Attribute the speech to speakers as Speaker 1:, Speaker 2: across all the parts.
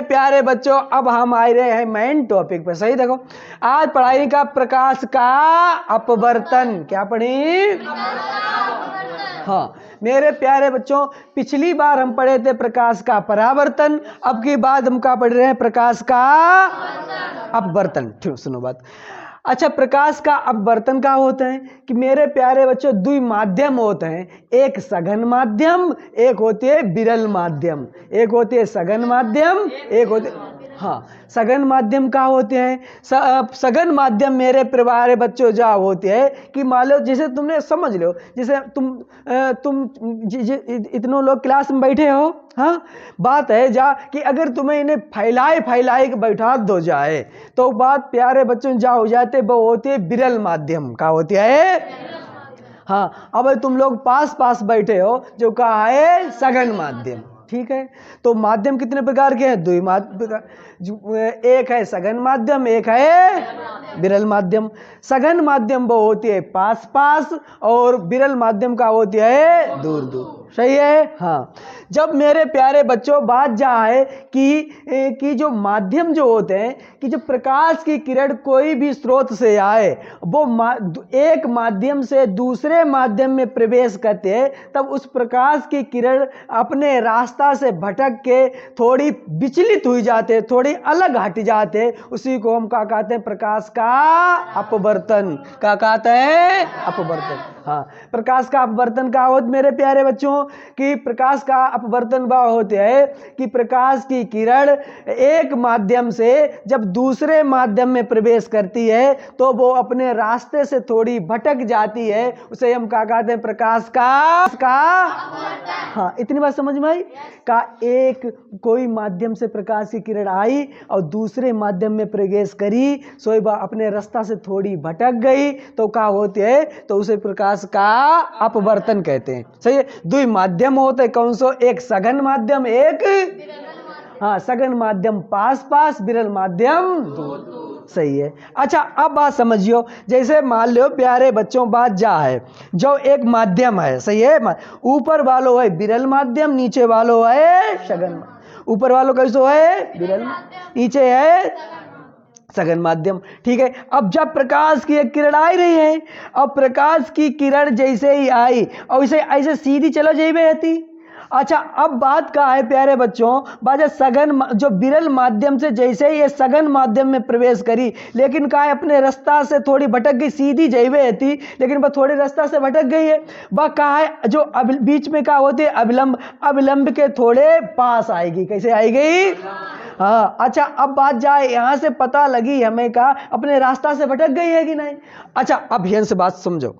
Speaker 1: प्यारे बच्चों, अब हम आ रहे हैं मेन टॉपिक पे। सही देखो, आज पढ़ाई का प्रकाश का अपवर्तन। क्या पढ़ी? हाँ मेरे प्यारे बच्चों, पिछली बार हम पढ़े थे प्रकाश का परावर्तन, अब की बात हम क्या पढ़ रहे हैं? प्रकाश का अपवर्तन। ठीक, सुनो बात। अच्छा, प्रकाश का अपवर्तन क्या होता है कि मेरे प्यारे बच्चों, दो माध्यम होते हैं, एक सघन माध्यम, एक होती है विरल माध्यम। एक होती है सघन माध्यम, एक होती है, हाँ सघन माध्यम क्या होते हैं? सघन माध्यम मेरे प्यारे बच्चों जा होती है कि मान लो, जैसे तुमने समझ लो, जैसे तुम इतनों लोग क्लास में बैठे हो, हाँ बात है जा कि अगर तुम्हें इन्हें फैलाए फैलाए के बैठा दो जाए तो बात प्यारे बच्चों जा हो जाते, वो होती है विरल माध्यम। क्या होती है? हाँ, अब तुम लोग पास पास बैठे हो, जो कहा है सघन माध्यम। ठीक है, तो माध्यम कितने प्रकार के हैं? दो माध्यम, एक है सघन माध्यम, एक है विरल माध्यम। सघन माध्यम वो होती है पास पास, और विरल माध्यम का होती है दूर दूर। सही है? हाँ, जब मेरे प्यारे बच्चों बात जा है कि जो माध्यम जो होते हैं, कि जब प्रकाश की किरण कोई भी स्रोत से आए, वो एक माध्यम से दूसरे माध्यम में प्रवेश करते हैं, तब उस प्रकाश की किरण अपने रास्ता से भटक के थोड़ी विचलित हुई जाते, थोड़ी अलग हट जाते, उसी को हम क्या कहते हैं? प्रकाश का अपवर्तन। क्या कहते हैं? अपवर्तन। हाँ, प्रकाश का अपवर्तन का होता मेरे प्यारे बच्चों कि प्रकाश का अपवर्तन वह होते है कि प्रकाश की किरण एक माध्यम से जब दूसरे माध्यम में प्रवेश करती है तो वो अपने रास्ते से थोड़ी भटक जाती है, उसे हम क्या कहते हैं? प्रकाश का हाँ, इतनी बात समझ में आई? का एक कोई माध्यम से प्रकाश की किरण आई और दूसरे माध्यम में प्रवेश करी, सोई वह अपने रास्ता से थोड़ी भटक गई, तो क्या होते है? तो उसे प्रकाश का अपवर्तन कहते हैं। सही है? दो माध्यम होते हैं, कौन सो? एक सघन माध्यम, एक हाँ सघन माध्यम पास पास, विरल माध्यम दूर। सही है। अच्छा, अब बात समझियो, जैसे मान लो प्यारे बच्चों, बात जा है जो एक माध्यम है। सही है? ऊपर वालों है विरल माध्यम, नीचे वालों है सघन। ऊपर वालों कैसो है? विरल, नीचे है सघन माध्यम। ठीक है, अब जब प्रकाश की एक किरण आई रही है, अब प्रकाश की किरण जैसे ही आई और इसे ऐसे सीधी चलो जाइए रहती। अच्छा, अब बात का है प्यारे बच्चों, बाजा सघन जो विरल माध्यम से जैसे ही ये सघन माध्यम में प्रवेश करी, लेकिन का है अपने रास्ता से थोड़ी भटक गई, सीधी जैवे थी लेकिन वह थोड़ी रास्ता से भटक गई है। वह कहा है जो बीच में क्या होती है? अविलंब। अविलंब के थोड़े पास आएगी। कैसे आएगी? हाँ। अच्छा, अब बात जाए यहां से पता लगी हमें का अपने रास्ता से भटक गई है कि नहीं। अच्छा, अब यहां से बात समझो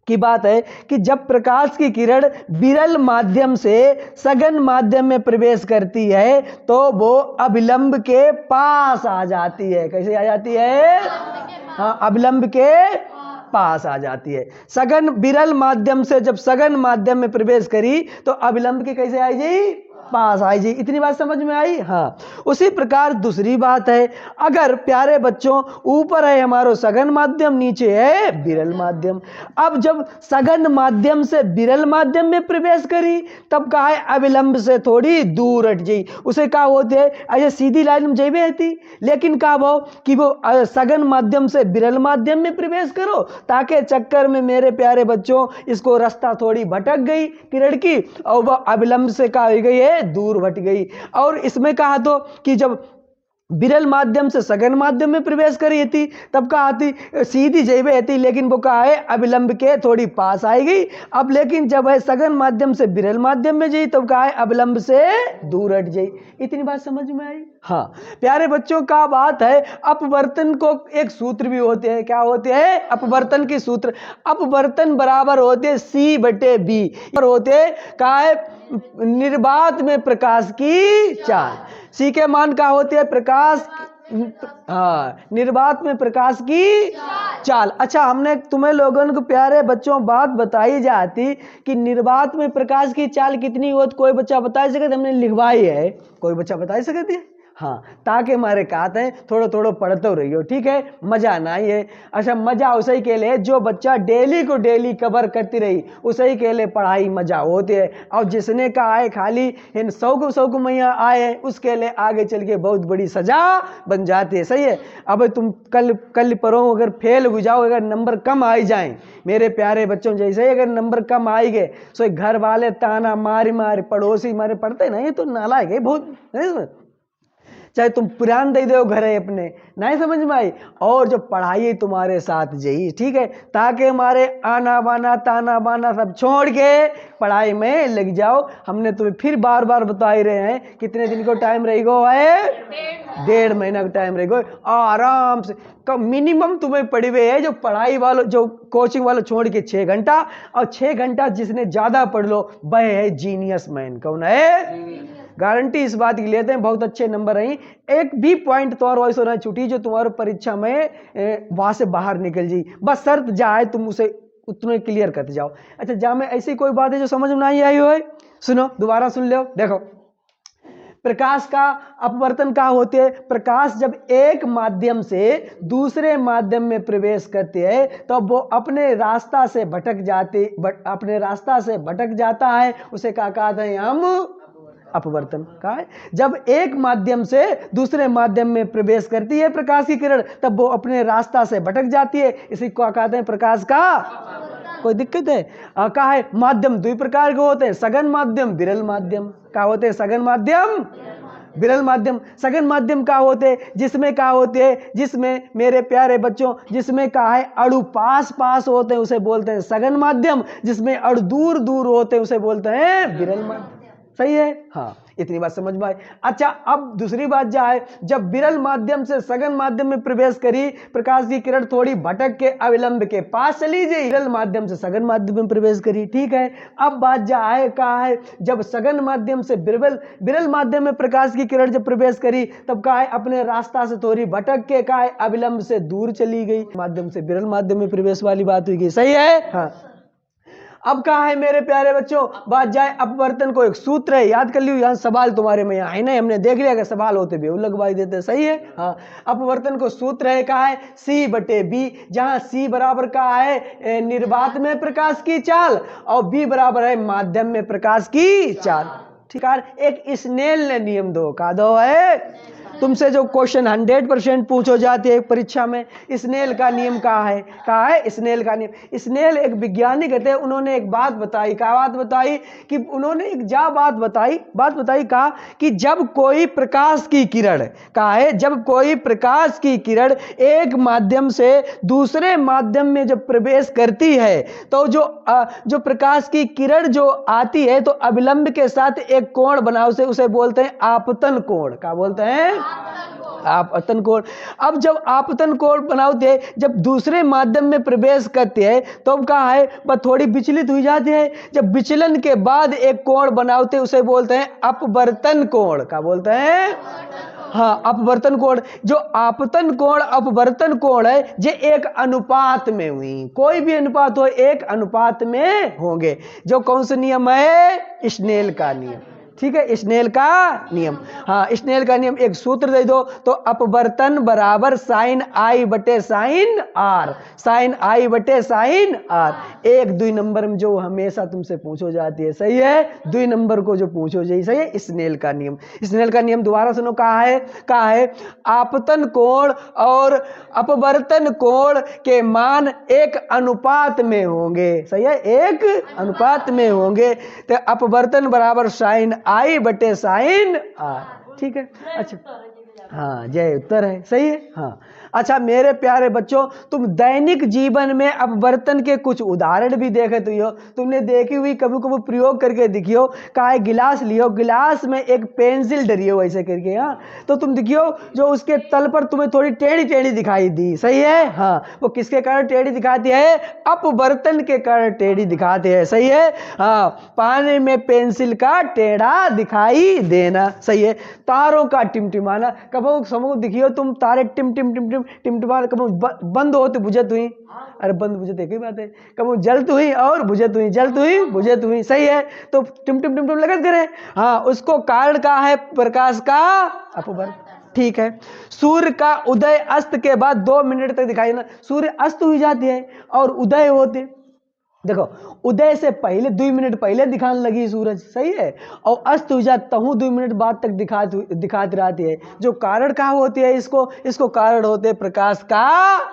Speaker 1: की बात है कि जब प्रकाश की किरण विरल माध्यम से सघन माध्यम में प्रवेश करती है तो वो अविलंब के पास आ जाती है। कैसे आ जाती है? हाँ, अविलंब के पास आ जाती है। सघन विरल माध्यम से जब सघन माध्यम में प्रवेश करी तो अविलंब के कैसे आई जी? पास आई जी। इतनी बात समझ में आई? हाँ। उसी प्रकार दूसरी बात है, अगर प्यारे बच्चों ऊपर है हमारो सघन माध्यम, नीचे है विरल माध्यम। अब जब सघन माध्यम से विरल माध्यम में प्रवेश करी तब कहा है अविलंब से थोड़ी दूर हट जाई। उसे क्या होते है? ऐसे सीधी लाइन में जाइए रहती, लेकिन क्या वो कि वो सघन माध्यम से विरल माध्यम में प्रवेश करो, ताकि चक्कर में मेरे प्यारे बच्चों इसको रास्ता थोड़ी भटक गई किरण की और वह अविलंब से क्या हो गई है? दूर हट गई। और इसमें कहा तो कि जब विरल माध्यम से सघन माध्यम में प्रवेश करी थी तब कहा थी सीधी जैवे थी, लेकिन वो कहा है अविलंब के थोड़ी पास आएगी। अब लेकिन जब है सघन माध्यम से विरल माध्यम में जाई तब कहा है अविलंब से दूर हट जाई। इतनी बात समझ में आई? हाँ प्यारे बच्चों, का बात है अपवर्तन को एक सूत्र भी होते हैं। क्या होते हैं? अपवर्तन के सूत्र। अपवर्तन बराबर होते C/B और होते कहा है निर्वात में प्रकाश की चाल। सी के मान का होते हैं? प्रकाश, हाँ निर्वात में प्रकाश की चाल। अच्छा, हमने तुम्हें लोगों को प्यारे बच्चों बात बताई जाती कि निर्वात में प्रकाश की चाल कितनी हो, कोई बच्चा बता सके? हमने लिखवाई है, कोई बच्चा बता सके? हाँ, ताकि हमारे कहते हैं थोड़ा थोड़ा पढ़ते रहियो, ठीक है, मजा ना आइए। अच्छा, मजा उसी के लिए जो बच्चा डेली को डेली कवर करती रही, उसी के लिए पढ़ाई मजा होती है। और जिसने कहा है खाली इन सौ को मैया आए, उसके लिए आगे चल के बहुत बड़ी सजा बन जाती है। सही है। अब तुम कल परो अगर फेल हो जाओ, अगर नंबर कम आ जाए, मेरे प्यारे बच्चों, जैसे अगर नंबर कम आए गए, सो घर वाले ताना मारी मारी, पड़ोसी मारे पढ़ते नहीं तो नालायक है बहुत, चाहे तुम पुरान दे दो घरे अपने, नहीं समझ में आई। और जो पढ़ाई तुम्हारे साथ जाइए, ठीक है, ताकि हमारे आना बाना ताना बाना सब छोड़ के पढ़ाई में लग जाओ। हमने तुम्हें फिर बार बार बता ही रहे हैं, कितने दिन को टाइम रहेगा है, 1.5 महीना का टाइम रहेगा। आराम से मिनिमम तुम्हें पढ़े हुए है, जो पढ़ाई वालों जो कोचिंग वालों छोड़ के 6 घंटा, और 6 घंटा जिसने ज्यादा पढ़ लो वह है जीनियस मैन। कौन है? गारंटी इस बात की लेते हैं, बहुत अच्छे नंबर रही। एक भी पॉइंट तो और वैसे ना छुटी जो तुम्हारे परीक्षा में वहां से बाहर निकल जी, बस शर्त जाए तुम उसे उतने क्लियर करते जाओ। अच्छा, जा में ऐसी कोई बात है जो समझ में नहीं आई हो? सुनो, दोबारा सुन लो। देखो, प्रकाश का अपवर्तन का होते है। प्रकाश जब एक माध्यम से दूसरे माध्यम में प्रवेश करते है तो वो अपने रास्ता से भटक जाता है, उसे क्या कहते हैं हम? अपवर्तन। का है जब एक माध्यम से दूसरे माध्यम में प्रवेश करती है प्रकाश की किरण, तब वो अपने रास्ता से भटक जाती है, इसी को कहते हैं प्रकाश का। कोई दिक्कत है? कहा है माध्यम 2 प्रकार के होते हैं, सघन माध्यम, विरल माध्यम। क्या होते हैं? सघन माध्यम, विरल माध्यम। सघन माध्यम का होते हैं जिसमें क्या होते हैं, जिसमें मेरे प्यारे बच्चों, जिसमें कहा है अणु पास पास होते हैं उसे बोलते हैं सघन माध्यम, जिसमें अणु दूर दूर होते हैं उसे बोलते हैं विरल माध्यम। सही है? हाँ, इतनी बात समझ में आई। अच्छा, अब दूसरी बात क्या है, जब विरल माध्यम से सघन माध्यम में प्रवेश करी प्रकाश की किरण, थोड़ी भटक के अविलंब के पास चली गई, विरल माध्यम से सघन माध्यम में प्रवेश करी। ठीक है, अब बात क्या है, कहा है जब सघन माध्यम से विरल माध्यम में प्रकाश की किरण जब प्रवेश करी, तब कहा है अपने रास्ता से थोड़ी भटक के कहा है अविलंब से दूर चली गई, माध्यम से विरल माध्यम में प्रवेश वाली बात हुई। सही है? हाँ। अब कहा है मेरे प्यारे बच्चों, बात जाए अपवर्तन को, एक सूत्र है, याद कर लियो। यहाँ सवाल तुम्हारे में यहाँ है ना, हमने देख लिया कि सवाल होते भी लगवाई देते। सही है? हाँ। अपवर्तन को सूत्र है, कहा है C/B, जहाँ C बराबर का है निर्वात में प्रकाश की चाल, और B बराबर है माध्यम में प्रकाश की चाल। ठीक है, एक स्नेल ने नियम दो है तुमसे जो क्वेश्चन 100% पूछो जाते हैं परीक्षा में, स्नेल का नियम कहा है स्नेल का नियम। स्नेल एक वैज्ञानिक थे, उन्होंने एक बात बताई। क्या बात बताई? कि उन्होंने एक बात बताई कहा कि जब कोई प्रकाश की किरण, कहा है जब कोई प्रकाश की किरण एक माध्यम से दूसरे माध्यम में जब प्रवेश करती है, तो जो प्रकाश की किरण जो आती है तो अविलंब के साथ एक कोण बनाओ से उसे बोलते हैं आपतन कोण। क्या बोलते हैं? आपतन कोण। अब जब आपतन कोण बनाते हैं, जब दूसरे माध्यम में प्रवेश करते हैं तो अब कहा है वह थोड़ी विचलित हो जाती है, जब विचलन के बाद एक कोण बनाते हैं उसे बोलते हैं अपवर्तन कोण। क्या बोलते हैं? हाँ, अपवर्तन कोण। जो आपतन कोण अपवर्तन कोण है, ये एक अनुपात में हुई, कोई भी अनुपात हो एक अनुपात में होंगे। जो कौन सा नियम है? स्नेल का नियम। ठीक है, स्नेल का नियम। हाँ, स्नेल का नियम एक सूत्र दे दो तो अपवर्तन बराबर sin I बटे sin R, sin I बटे sin R। 1-2 नंबर में जो हमेशा तुमसे पूछो जाती है। सही है? 2 नंबर को जो पूछो जाए। सही है? स्नेल का नियम। स्नेल का नियम दोबारा सुनो। कहा है आपतन कोण और अपवर्तन कोण के मान एक अनुपात में होंगे। सही है? एक अनुपात में होंगे, तो अपवर्तन बराबर sin I बटे sin R। ठीक है? अच्छा, हाँ, जय उत्तर है। सही है? हाँ। अच्छा मेरे प्यारे बच्चों, तुम दैनिक जीवन में अपवर्तन के कुछ उदाहरण भी देखे तो हो, तुमने देखी हुई कभी कभी प्रयोग करके दिखियो। कहा है गिलास लियो, गिलास में एक पेंसिल डरियो ऐसे करके, हाँ, तो तुम दिखियो जो उसके तल पर तुम्हें थोड़ी टेढ़ी टेढ़ी दिखाई दी। सही है? हाँ, वो किसके कारण टेढ़ी दिखाती है? अपवर्तन के कारण टेढ़ी दिखाते हैं। सही है? हाँ, पानी में पेंसिल का टेढ़ा दिखाई देना। सही है? तारों का टिमटिमाना, कबो समूह दिखियो तुम, तारे टिम टिम टिम टिम टिमटिमा, कबो बंद होते बुझत हुई, अरे बंद बुझत एक ही बात है, कबो जलत हुई और बुझत हुई, जलत हुई बुझत हुई। सही है? तो टिम टिम टिम टिम लगत करे। हाँ, उसको कारण का है प्रकाश का अपवर्तन। ठीक है। सूर्य का उदय अस्त के बाद 2 मिनट तक दिखाई देना। सूर्य अस्त हुई जाती है और उदय होते, देखो उदय से पहले 2 मिनट पहले दिखाने लगी सूरज, सही है, और अस्त हुई जाती तहु 2 मिनट बाद तक दिखाती रहती है। जो कारण क्या होती है, इसको कारण होते हैं प्रकाश का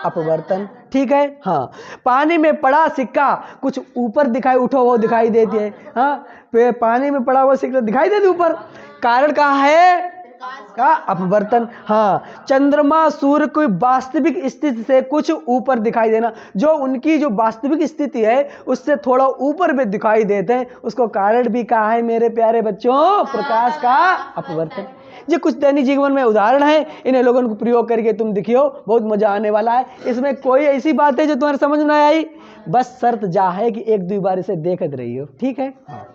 Speaker 1: अपवर्तन। ठीक है। हाँ, पानी में पड़ा सिक्का कुछ ऊपर दिखाई उठो वो दिखाई देती है। हाँ, पानी में पड़ा हुआ सिक्का दिखाई देती ऊपर, कारण क्या है का अपवर्तन। हाँ, चंद्रमा सूर्य की वास्तविक स्थिति से कुछ ऊपर दिखाई देना, जो उनकी जो वास्तविक स्थिति है उससे थोड़ा ऊपर भी दिखाई देते हैं, उसको कारण भी कहा है मेरे प्यारे बच्चों, प्रकाश का अपवर्तन। ये कुछ दैनिक जीवन में उदाहरण है, इन्हें लोगों को प्रयोग करके तुम देखियो, बहुत मजा आने वाला है। इसमें कोई ऐसी बात है जो तुम्हारे समझ में आई, बस शर्त जा है कि 1-2 बार इसे देखते रहियो। ठीक है। हाँ।